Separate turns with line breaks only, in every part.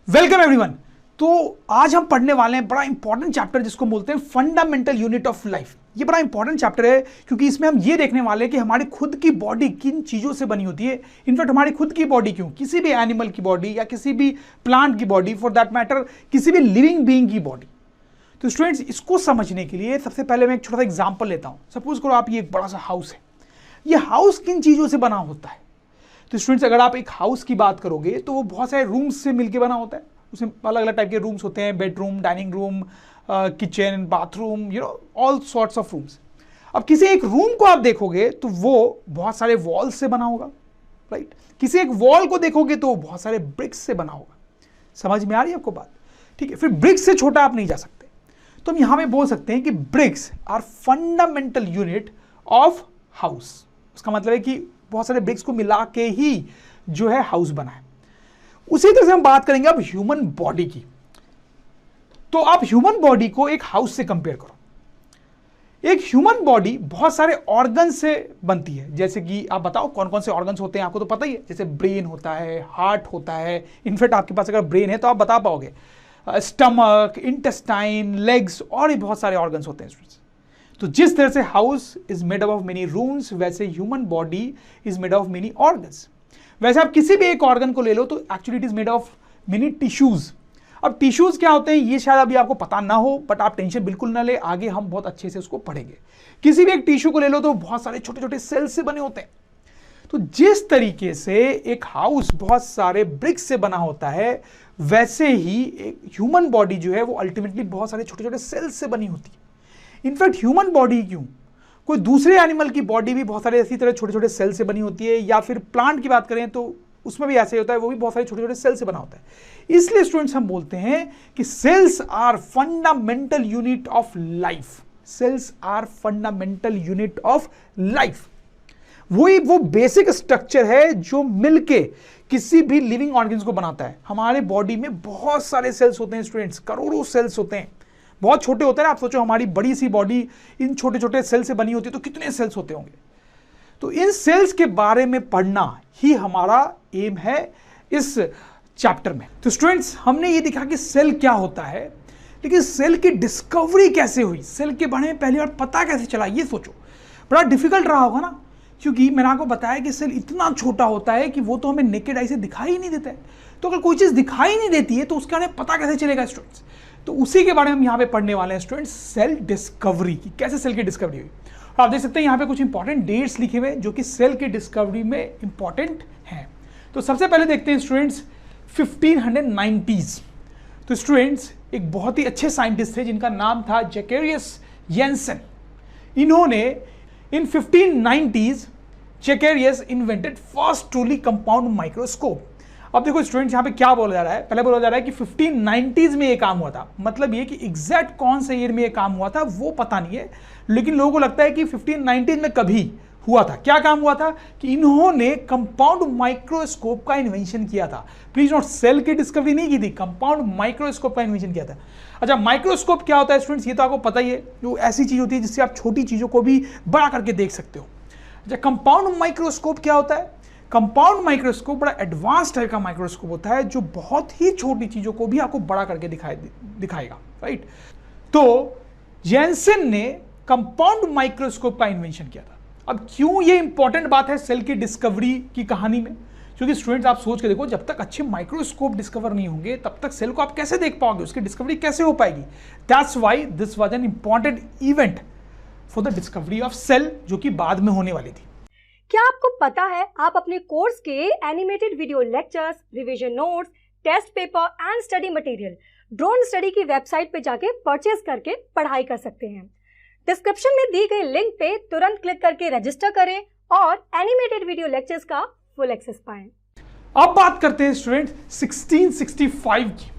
Welcome everyone. तो आज हम पढ़ने वाले हैं बड़ा इंपॉर्टेंट चैप्टर जिसको बोलते हैं फंडामेंटल यूनिट ऑफ लाइफ। ये बड़ा इंपॉर्टेंट चैप्टर है क्योंकि इसमें हम ये देखने वाले हैं कि हमारी खुद की बॉडी किन चीज़ों से बनी होती है। इनफैक्ट हमारी खुद की बॉडी क्यों, किसी भी एनिमल की बॉडी या किसी भी प्लांट की बॉडी, फॉर दैट मैटर किसी भी लिविंग बीइंग की बॉडी। तो स्टूडेंट्स, इसको समझने के लिए सबसे पहले मैं एक छोटा सा एग्जाम्पल लेता हूँ। सपोज करो आप, ये एक बड़ा सा हाउस है। ये हाउस किन चीज़ों से बना होता है? तो स्टूडेंट्स, अगर आप एक हाउस की बात करोगे तो वो बहुत सारे रूम्स से मिलकर बना होता है। उसमें अलग अलग टाइप के रूम्स होते हैं, bedroom, dining room, kitchen, bathroom, all sorts of rooms. अब किसी एक रूम को आप देखोगे तो वो बहुत सारे वॉल्स से बना होगा, राइट। किसी एक वॉल को देखोगे तो बहुत सारे ब्रिक्स से बना होगा। समझ में आ रही है आपको बात? ठीक है, फिर ब्रिक्स से छोटा आप नहीं जा सकते। तो हम यहां पे बोल सकते हैं कि bricks are fundamental unit of house. उसका मतलब है कि बहुत सारे ब्रिक्स को मिला के ही जो है हाउस बना है। उसी तरह से हम बात करेंगे अब ह्यूमन बॉडी की। तो आप ह्यूमन बॉडी को एक हाउस से कंपेयर करो। एक ह्यूमन बॉडी बहुत सारे ऑर्गन से बनती है। जैसे कि आप बताओ कौन कौन से ऑर्गन्स होते हैं, आपको तो पता ही है। जैसे ब्रेन होता है, हार्ट होता है। इनफैक्ट आपके पास अगर ब्रेन है तो आप बता पाओगे। स्टमक, इंटेस्टाइन, लेग्स और भी बहुत सारे ऑर्गन्स होते हैं। तो जिस तरह से house is made up of many rooms, वैसे human body is made of many organs. वैसे आप किसी भी एक ऑर्गन को ले लो तो actually it is made of many tissues. अब टिश्यूज क्या होते हैं ये शायद अभी आपको पता ना हो, बट आप टेंशन बिल्कुल ना ले, आगे हम बहुत अच्छे से उसको पढ़ेंगे। किसी भी एक टिश्यू को ले लो तो बहुत सारे छोटे छोटे सेल्स से बने होते हैं। तो जिस तरीके से एक हाउस बहुत सारे ब्रिक्स से बना होता है, वैसे ही एक ह्यूमन बॉडी जो है वो अल्टीमेटली बहुत सारे छोटे छोटे सेल्स से बनी होती है। इनफैक्ट ह्यूमन बॉडी क्यों, कोई दूसरे एनिमल की बॉडी भी बहुत सारे इसी तरह छोटे छोटे सेल से बनी होती है, या फिर प्लांट की बात करें तो उसमें भी ऐसे होता है, वो भी बहुत सारे छोटे छोटे सेल से बना होता है। इसलिए स्टूडेंट्स हम बोलते हैं कि cells are fundamental unit of life. Cells are fundamental unit of life. वो बेसिक स्ट्रक्चर है जो मिलके किसी भी लिविंग ऑर्गन्स को बनाता है। हमारे बॉडी में बहुत सारे सेल्स होते हैं स्टूडेंट्स, करोड़ों सेल्स होते हैं। बहुत छोटे होते हैं ना, आप सोचो हमारी बड़ी सी बॉडी इन छोटे छोटे सेल से बनी होती है तो कितने सेल्स होते होंगे। तो इन सेल्स के बारे में पढ़ना ही हमारा एम है इस चैप्टर में। तो स्टूडेंट्स, हमने ये देखा कि सेल क्या होता है, लेकिन सेल की डिस्कवरी कैसे हुई, सेल के बारे में पहली बार पता कैसे चला, ये सोचो। बड़ा डिफिकल्ट रहा होगा ना, क्योंकि मैंने आपको बताया कि सेल इतना छोटा होता है कि वो तो हमें नेकेड आई से दिखाई ही नहीं देता है। तो अगर कोई चीज़ दिखाई नहीं देती है तो उसके बारे में पता कैसे चलेगा स्टूडेंट्स? तो उसी के बारे में हम यहाँ पे पढ़ने वाले हैं स्टूडेंट्स, सेल डिस्कवरी की, कैसे सेल की डिस्कवरी हुई। और आप देख सकते हैं यहाँ पे कुछ इंपॉर्टेंट डेट्स लिखे हुए जो कि सेल की डिस्कवरी में इंपॉर्टेंट हैं। तो सबसे पहले देखते हैं स्टूडेंट्स 1590s। तो स्टूडेंट्स, एक बहुत ही अच्छे साइंटिस्ट थे जिनका नाम था जैकेरियस येंसन। इन्होंने in 1590s Zacharias invented first truly compound microscope. अब देखो स्टूडेंट्स, यहाँ पे क्या बोला जा रहा है, पहले बोला जा रहा है कि 1590s में ये काम हुआ था। मतलब ये कि एग्जैक्ट कौन से ईयर में ये काम हुआ था वो पता नहीं है, लेकिन लोगों को लगता है कि 1590s में कभी हुआ था। क्या काम हुआ था कि इन्होंने कंपाउंड माइक्रोस्कोप का इन्वेंशन किया था। प्लीज नोट, सेल की डिस्कवरी नहीं की थी, कंपाउंड माइक्रोस्कोप का इन्वेंशन किया था। अच्छा, माइक्रोस्कोप क्या होता है स्टूडेंट्स, ये तो आपको पता ही है। जो ऐसी चीज होती है जिससे आप छोटी चीजों को भी बड़ा करके देख सकते हो। अच्छा, कंपाउंड माइक्रोस्कोप क्या होता है? कंपाउंड माइक्रोस्कोप बड़ा एडवांस टाइप का माइक्रोस्कोप होता है जो बहुत ही छोटी चीजों को भी आपको बड़ा करके दिखाएगा, राइट। तो जेनसन ने कंपाउंड माइक्रोस्कोप का इन्वेंशन किया था। अब क्यों ये इंपॉर्टेंट बात है सेल की डिस्कवरी की कहानी में? क्योंकि स्टूडेंट्स, आप सोच के देखो, जब तक अच्छे माइक्रोस्कोप डिस्कवर नहीं होंगे तब तक सेल को आप कैसे देख पाओगे, उसकी डिस्कवरी कैसे हो पाएगी। That's why this was an important event for the discovery of cell, जो कि बाद में होने वाली थी।
क्या आपको पता है आप अपने कोर्स के animated video lectures, revision notes, test paper and study material drone study की वेबसाइट पे जाके परचेज करके पढ़ाई कर सकते हैं। डिस्क्रिप्शन में दी गई लिंक पे तुरंत क्लिक करके रजिस्टर करें और एनिमेटेड वीडियो लेक्चर्स का फुल एक्सेस पाएं।
अब बात करते हैं स्टूडेंट 1665 की।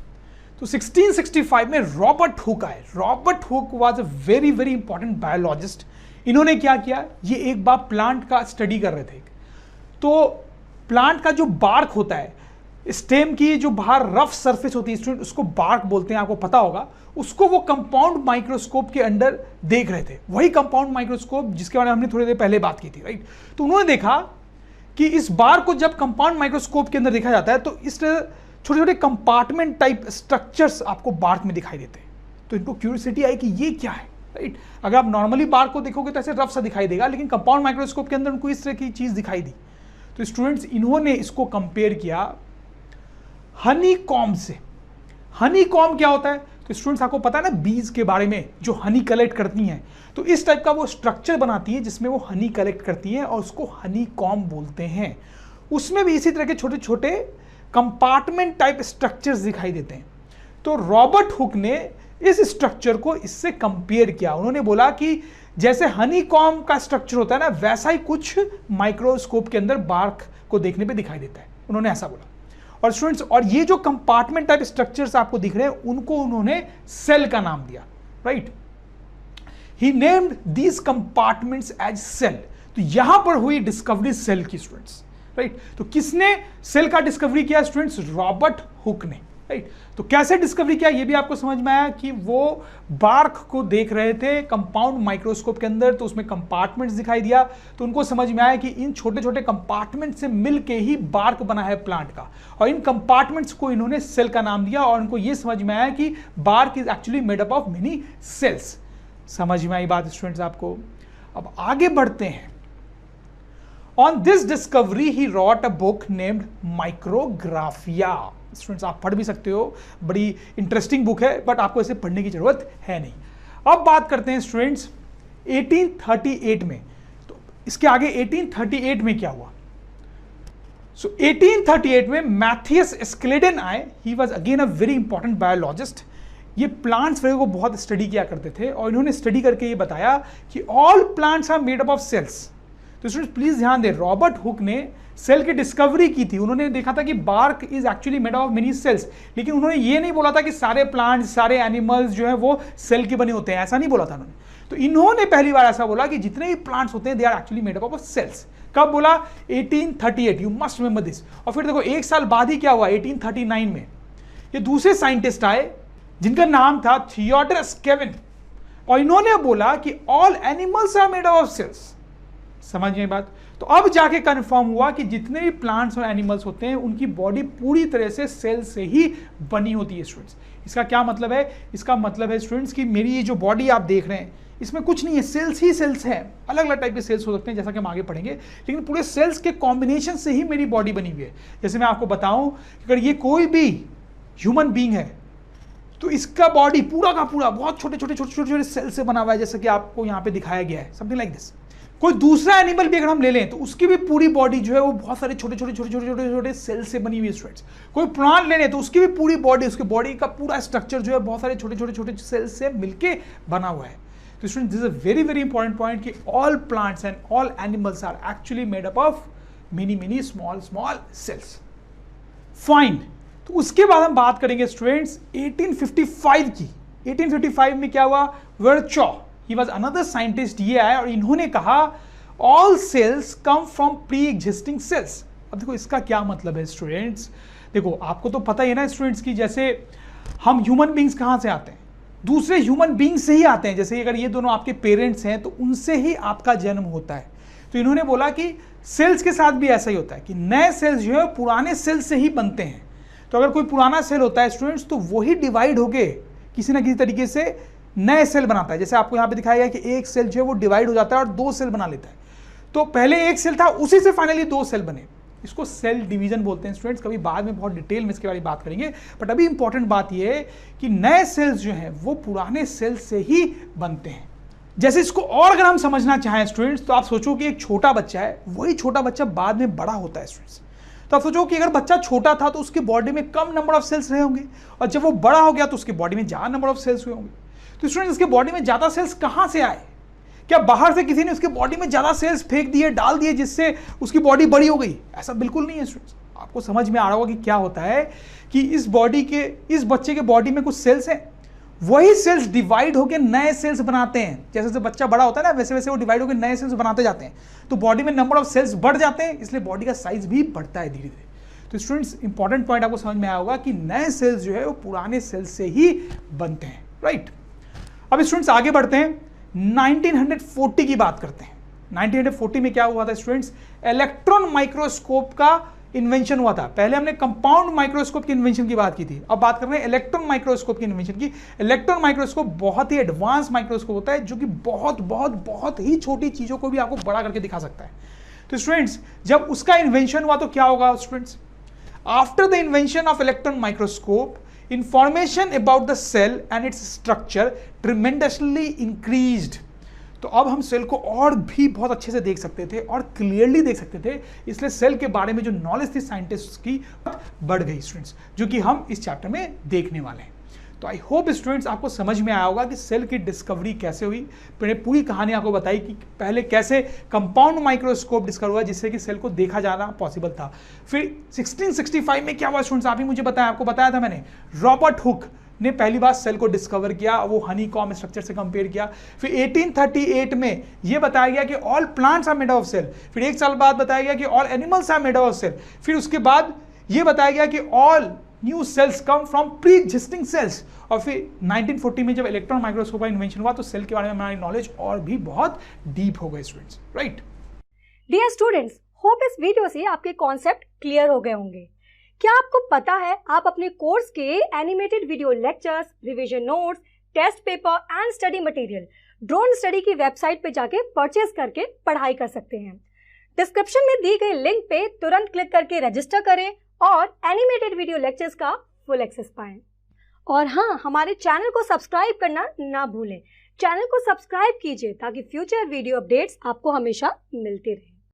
तो 1665 में रॉबर्ट हुक आए। Robert Hooke was a very very important biologist. इन्होंने क्या किया, ये एक बार प्लांट का स्टडी कर रहे थे। तो प्लांट का जो बार्क होता है, स्टेम की जो बाहर रफ सरफेस होती है स्टूडेंट, उसको बार्क बोलते हैं, आपको पता होगा। उसको वो कंपाउंड माइक्रोस्कोप के अंडर देख रहे थे। वही कंपाउंड माइक्रोस्कोप जिसके बारे में हमने थोड़ी देर पहले बात की थी, राइट। तो उन्होंने देखा कि इस बार को जब कंपाउंड माइक्रोस्कोप के अंदर देखा जाता है तो इस छोटे छोटे कंपार्टमेंट टाइप स्ट्रक्चर्स आपको बार्क में दिखाई देते हैं। तो इनको क्यूरियोसिटी आई कि ये क्या है, राइट। अगर आप नॉर्मली बार्क को देखोगे तो ऐसे रफ सा दिखाई देगा, लेकिन कंपाउंड माइक्रोस्कोप के अंदर उनको इस तरह की चीज दिखाई दी। तो स्टूडेंट्स इन्होंने इसको कंपेयर किया हनी कॉम से। हनी कॉम क्या होता है? तो स्टूडेंट्स आपको पता है ना बीज के बारे में, जो हनी कलेक्ट करती हैं, तो इस टाइप का वो स्ट्रक्चर बनाती है जिसमें वो हनी कलेक्ट करती हैं और उसको हनी कॉम बोलते हैं। उसमें भी इसी तरह के छोटे छोटे कंपार्टमेंट टाइप स्ट्रक्चर्स दिखाई देते हैं। तो रॉबर्ट हुक ने इस स्ट्रक्चर को इससे कंपेयर किया। उन्होंने बोला कि जैसे हनी कॉम का स्ट्रक्चर होता है ना, वैसा ही कुछ माइक्रोस्कोप के अंदर बार्क को देखने पे दिखाई देता है। उन्होंने ऐसा बोला। और स्टूडेंट्स, और ये जो कंपार्टमेंट टाइप स्ट्रक्चर्स आपको दिख रहे हैं, उनको उन्होंने सेल का नाम दिया, right. He named these compartments as cell. तो यहां पर हुई डिस्कवरी सेल की, स्टूडेंट्स, राइट। तो किसने सेल का डिस्कवरी किया स्टूडेंट्स? रॉबर्ट हुक ने, राइट। तो कैसे डिस्कवरी किया ये भी आपको समझ में आया कि वो बार्क को देख रहे थे कंपाउंड माइक्रोस्कोप के अंदर, तो उसमें कंपार्टमेंट्स दिखाई दिया। तो उनको समझ में आया कि इन छोटे छोटे कंपार्टमेंट से मिलके ही बार्क बना है प्लांट का, और इन कंपार्टमेंट्स को इन्होंने सेल का नाम दिया। और उनको ये समझ में आया कि bark is actually made up of many cells. समझ में आई बात स्टूडेंट्स आपको? अब आगे बढ़ते हैं। On this discovery he wrote a book named Micrographia. Students आप पढ़ भी सकते हो, बड़ी इंटरेस्टिंग बुक है, बट आपको इसे पढ़ने की जरूरत है नहीं। अब बात करते हैं स्टूडेंट्स 1838 में। तो इसके आगे 1838 में क्या हुआ? सो 1838 में मैथियस स्क्लेडन आए। He was again a very important biologist. ये प्लांट्स वगैरह को बहुत स्टडी किया करते थे, और इन्होंने स्टडी करके ये बताया कि all plants are made up of cells. तो स्टूडेंट्स प्लीज ध्यान दें, रॉबर्ट हुक ने सेल की डिस्कवरी की थी। उन्होंने देखा था कि bark is actually made of many cells, लेकिन उन्होंने ये नहीं बोला था कि सारे प्लांट्स, सारे एनिमल्स जो है वो सेल के बने होते हैं, ऐसा नहीं बोला था उन्होंने। तो इन्होंने पहली बार ऐसा बोला कि जितने भी प्लांट्स होते हैं they are actually made up of cells. कब बोला? 1838। You must remember this. और फिर देखो एक साल बाद ही क्या हुआ, 1839 में ये दूसरे साइंटिस्ट आए जिनका नाम था थियोडर स्केविन, और इन्होंने बोला कि all animals are made of cells. समझ में बात? तो अब जाके कंफर्म हुआ कि जितने भी प्लांट्स और एनिमल्स होते हैं उनकी बॉडी पूरी तरह से सेल से ही बनी होती है स्टूडेंट्स। इसका क्या मतलब है? इसका मतलब है स्टूडेंट्स कि मेरी ये जो बॉडी आप देख रहे हैं इसमें कुछ नहीं है, सेल्स ही सेल्स हैं। अलग अलग टाइप के सेल्स हो सकते हैं, जैसा कि हम आगे पढ़ेंगे, लेकिन पूरे सेल्स के कॉम्बिनेशन से ही मेरी बॉडी बनी हुई है। जैसे मैं आपको बताऊं, अगर ये कोई भी ह्यूमन बींग है तो इसका बॉडी पूरा का पूरा बहुत छोटे छोटे छोटे छोटे छोटे सेल से बना हुआ है, जैसे कि आपको यहाँ पे दिखाया गया है, समथिंग लाइक दिस। कोई दूसरा एनिमल भी अगर हम ले लें तो उसकी भी पूरी बॉडी जो है वो बहुत सारे छोटे छोटे छोटे छोटे छोटे छोटे सेल से बनी हुई है स्टूडेंट्स। कोई प्लांट ले लें तो उसकी भी पूरी बॉडी, उसकी बॉडी का पूरा स्ट्रक्चर जो है बहुत सारे छोटे छोटे छोटे सेल से मिलके बना हुआ है। तो student this is a very very important point कि all plants and all animals are actually made up of many many small small cells. Fine. तो उसके बाद हम बात करेंगे स्टूडेंट्स 1855 की। 1855 में क्या हुआ? Virchow, he was another scientist, ये आया और इन्होंने कहा all cells come from pre existing cells. अब देखो इसका क्या मतलब है स्टूडेंट्स? देखो आपको तो पता ही है ना स्टूडेंट्स की जैसे हम ह्यूमन बींग्स कहाँ से आते हैं? दूसरे ह्यूमन बींग्स से ही आते हैं। जैसे अगर ये दोनों आपके पेरेंट्स हैं तो उनसे ही आपका जन्म होता है। तो इन्होंने बोला कि सेल्स के साथ भी ऐसा ही होता है कि नए सेल्स जो है पुराने सेल से ही बनते हैं। तो अगर कोई पुराना सेल होता है स्टूडेंट्स तो वही डिवाइड होके किसी ना किसी तरीके से नए सेल बनाता है। जैसे आपको यहाँ पे दिखाया गया कि एक सेल जो है वो डिवाइड हो जाता है और दो सेल बना लेता है। तो पहले एक सेल था, उसी से फाइनली दो सेल बने। इसको सेल डिवीजन बोलते हैं स्टूडेंट्स। कभी बाद में बहुत डिटेल में इसके बारे में बात करेंगे, बट अभी इंपॉर्टेंट बात यह है कि नए सेल्स जो हैं वो पुराने सेल से ही बनते हैं। जैसे इसको और अगर हम समझना चाहें स्टूडेंट्स तो आप सोचो कि एक छोटा बच्चा है, वही छोटा बच्चा बाद में बड़ा होता है स्टूडेंट्स। तो आप सोचो कि अगर बच्चा छोटा था तो उसकी बॉडी में कम नंबर ऑफ सेल्स रहे होंगे, और जब वो बड़ा हो गया तो उसकी बॉडी में ज़्यादा नंबर ऑफ सेल्स हुए होंगे। तो स्टूडेंट्स इसके बॉडी में ज़्यादा सेल्स कहाँ से आए? क्या बाहर से किसी ने उसके बॉडी में ज़्यादा सेल्स फेंक दिए, डाल दिए, जिससे उसकी बॉडी बड़ी हो गई? ऐसा बिल्कुल नहीं है स्टूडेंट्स। आपको समझ में आ रहा होगा कि क्या होता है कि इस बच्चे के बॉडी में कुछ सेल्स हैं, वही सेल्स डिवाइड होकर नए सेल्स बनाते हैं। जैसे जैसे बच्चा बड़ा होता है ना, वैसे वैसे वो डिवाइड होकर नए सेल्स बनाते जाते हैं। तो बॉडी में नंबर ऑफ सेल्स बढ़ जाते हैं, इसलिए बॉडी का साइज भी बढ़ता है धीरे धीरे। तो स्टूडेंट्स इंपॉर्टेंट पॉइंट आपको समझ में आया होगा कि नए सेल्स जो है वो पुराने सेल्स से ही बनते हैं, राइट। अब स्टूडेंट्स आगे बढ़ते हैं, 1940 की बात करते हैं। 1940 में क्या हुआ था स्टूडेंट्स? इलेक्ट्रॉन माइक्रोस्कोप का इन्वेंशन हुआ था। पहले हमने कंपाउंड माइक्रोस्कोप की इन्वेंशन की बात की थी, अब बात कर रहे हैं इलेक्ट्रॉन माइक्रोस्कोप की इन्वेंशन की। इलेक्ट्रॉन माइक्रोस्कोप बहुत ही एडवांस माइक्रोस्कोप होता है जो कि बहुत बहुत बहुत ही छोटी चीजों को भी आपको बड़ा करके दिखा सकता है। तो स्टूडेंट्स, जब उसका इन्वेंशन हुआ तो क्या होगा students? After the invention of electron microscope, information about the cell and its structure tremendously increased। तो अब हम सेल को और भी बहुत अच्छे से देख सकते थे और क्लियरली देख सकते थे, इसलिए सेल के बारे में जो नॉलेज थी साइंटिस्ट की बढ़ गई स्टूडेंट्स, जो कि हम इस चैप्टर में देखने वाले हैं। तो आई होप स्टूडेंट्स आपको समझ में आया होगा कि सेल की डिस्कवरी कैसे हुई। मैंने पूरी कहानी आपको बताई कि पहले कैसे कंपाउंड माइक्रोस्कोप डिस्कवर हुआ जिससे कि सेल को देखा जाना पॉसिबल था। फिर 1665 में क्या हुआ स्टूडेंट्स, आप ही मुझे बताया, आपको बताया था मैंने, रॉबर्ट हुक ने पहली बार सेल को डिस्कवर किया, वो हनीकॉम्ब स्ट्रक्चर से कंपेयर किया। फिर 1838 में ये बताया गया कि all plants are made of cell. फिर एक साल बाद बताया गया कि all animals are made of cell. फिर उसके बाद ये बताया गया कि all new cells come from pre existing cells. और फिर 1940 में जब इलेक्ट्रॉन माइक्रोस्कोप का इन्वेंशन हुआ तो सेल के बारे में हमारी नॉलेज और भी बहुत डीप हो गई students, right?
Dear students, hope इस वीडियो से आपके कॉन्सेप्ट क्लियर हो गए होंगे। क्या आपको पता है आप अपने कोर्स के animated video lectures, revision notes, test paper and study material drone study की वेबसाइट पे जाके परचेज करके पढ़ाई कर सकते हैं। डिस्क्रिप्शन में दी गई लिंक पे तुरंत क्लिक करके रजिस्टर करें और एनिमेटेड वीडियो लेक्चर्स का फुल एक्सेस पाएं। और हाँ, हमारे चैनल को सब्सक्राइब करना ना भूलें। चैनल को सब्सक्राइब कीजिए ताकि फ्यूचर वीडियो अपडेट्स आपको हमेशा मिलते रहें।